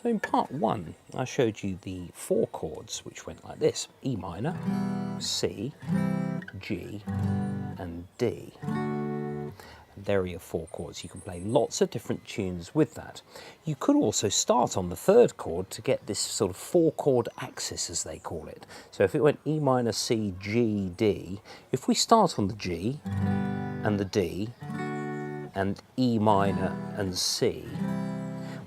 So in part one, I showed you the 4 chords, which went like this: E minor, C, G, and D. And there are your 4 chords. You can play lots of different tunes with that. You could also start on the 3rd chord to get this sort of 4-chord axis, as they call it. So if it went E minor, C, G, D, if we start on the G and the D and E minor and C,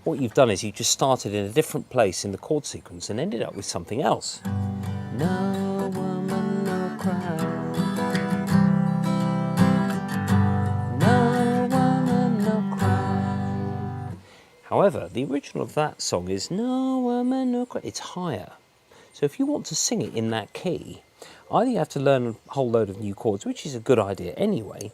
what you've done is you just started in a different place in the chord sequence and ended up with something else. No woman, no cry. No woman, no cry. However, the original of that song is no woman, no cry. It's higher. So if you want to sing it in that key, either you have to learn a whole load of new chords, which is a good idea anyway,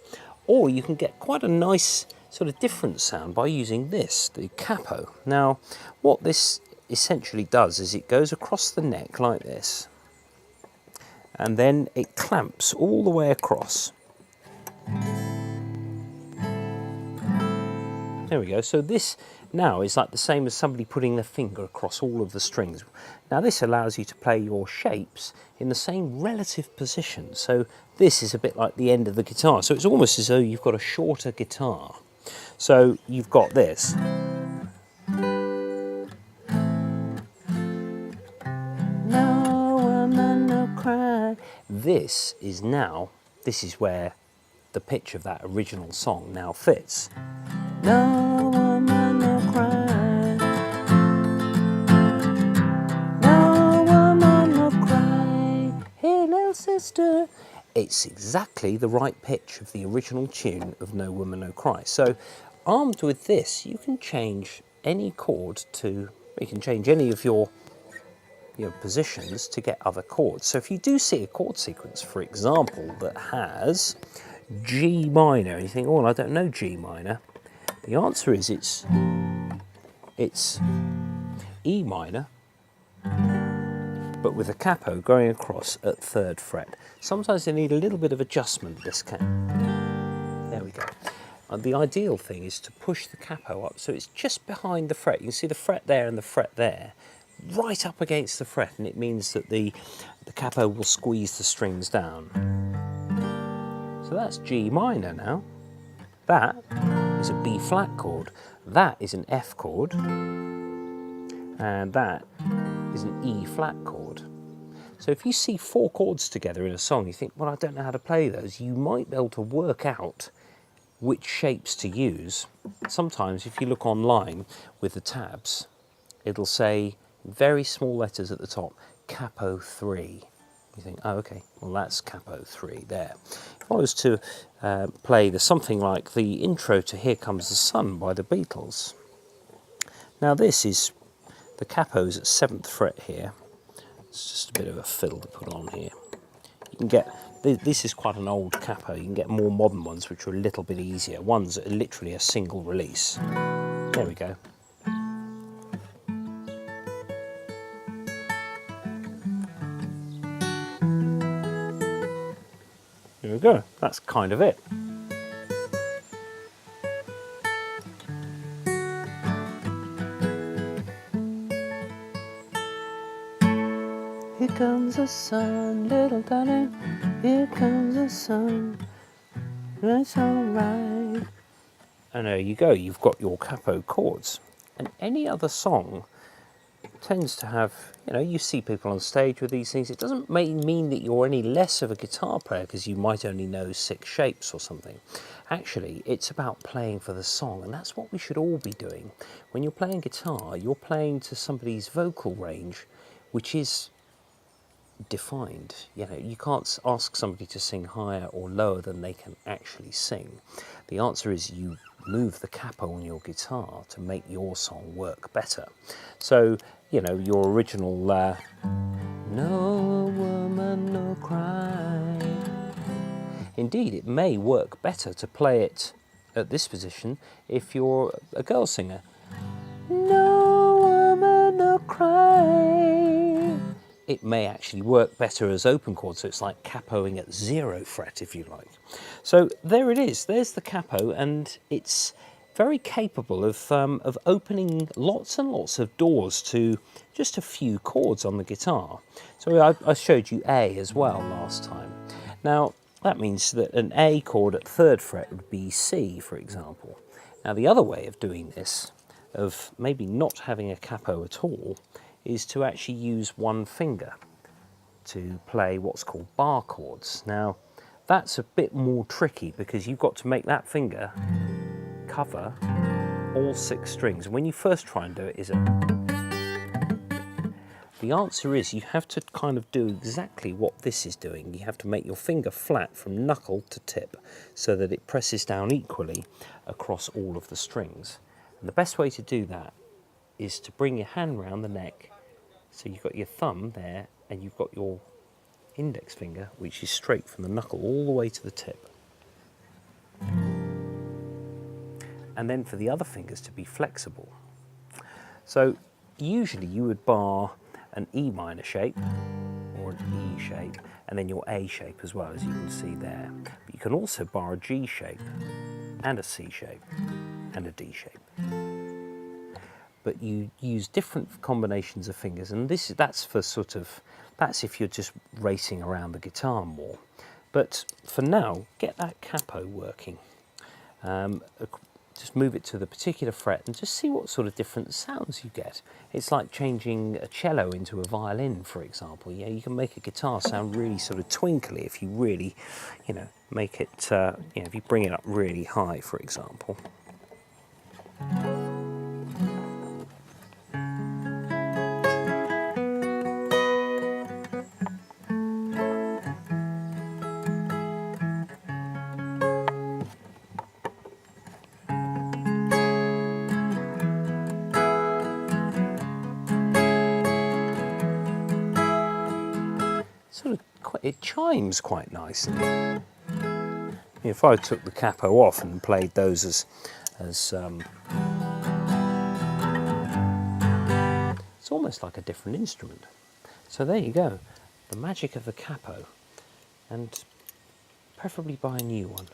or you can get quite a nice sort of different sound by using this, the capo. Now, what this essentially does is it goes across the neck like this, and then it clamps all the way across. There we go. So this now is like the same as somebody putting their finger across all of the strings. Now this allows you to play your shapes in the same relative position. So this is a bit like the end of the guitar. So it's almost as though you've got a shorter guitar. So you've got this. No woman, no cry. This is where the pitch of that original song now fits. No woman, no cry. No woman, no cry. Hey, little sister. It's exactly the right pitch of the original tune of No Woman, No Cry. So, armed with this, you can change any chord to, you can change any of your positions to get other chords. So if you do see a chord sequence, for example, that has G minor, and you think, oh, I don't know G minor, the answer is it's E minor, but with a capo going across at 3rd fret. Sometimes they need a little bit of adjustment, this can. There we go. And the ideal thing is to push the capo up so it's just behind the fret. You can see the fret there and the fret there, right up against the fret, and it means that the capo will squeeze the strings down. So that's G minor now. That is a B flat chord. That is an F chord. And that is an E flat chord. So if you see 4 chords together in a song, you think, well, I don't know how to play those. You might be able to work out which shapes to use. Sometimes if you look online with the tabs, it'll say very small letters at the top, Capo 3. You think, oh, okay, well, that's Capo 3 there. If I was to play something like the intro to Here Comes the Sun by the Beatles. Now this is, the capo's at 7th fret here. It's just a bit of a fiddle to put on here. You can get, this is quite an old capo. You can get more modern ones which are a little bit easier. Ones that are literally a single release. There we go. There we go. That's kind of it. Here comes the sun, little darling. Here comes the sun. That's alright. And there you go. You've got your capo chords. And any other song tends to have, you see people on stage with these things. It doesn't mean that you're any less of a guitar player because you might only know 6 shapes or something. Actually, it's about playing for the song, and that's what we should all be doing. When you're playing guitar, you're playing to somebody's vocal range, which is defined. You can't ask somebody to sing higher or lower than they can actually sing. The answer is you move the capo on your guitar to make your song work better. So, your original No Woman, No Cry. Indeed, it may work better to play it at this position if you're a girl singer. No woman, no cry. It may actually work better as open chord, so it's like capoing at 0 fret, if you like. So there it is. There's the capo, and it's very capable of opening lots and lots of doors to just a few chords on the guitar. So I showed you A as well last time. Now that means that an A chord at 3rd fret would be C, for example. Now the other way of doing this, of maybe not having a capo at all, is to actually use one finger to play what's called bar chords. Now that's a bit more tricky because you've got to make that finger cover all 6 strings. And when you first try and do it, the answer is you have to kind of do exactly what this is doing. You have to make your finger flat from knuckle to tip so that it presses down equally across all of the strings. And the best way to do that is to bring your hand round the neck, so you've got your thumb there and you've got your index finger, which is straight from the knuckle all the way to the tip. And then for the other fingers to be flexible. So usually you would bar an E minor shape or an E shape, and then your A shape as well, as you can see there. But you can also bar a G shape and a C shape and a D shape. But you use different combinations of fingers, and that's if you're just racing around the guitar more. But for now, get that capo working. Just move it to the particular fret and just see what sort of different sounds you get. It's like changing a cello into a violin, for example. Yeah, you can make a guitar sound really sort of twinkly if you really, make it, if you bring it up really high, for example. It chimes quite nicely. If I took the capo off and played those as it's almost like a different instrument. So there you go, the magic of the capo, and preferably buy a new one.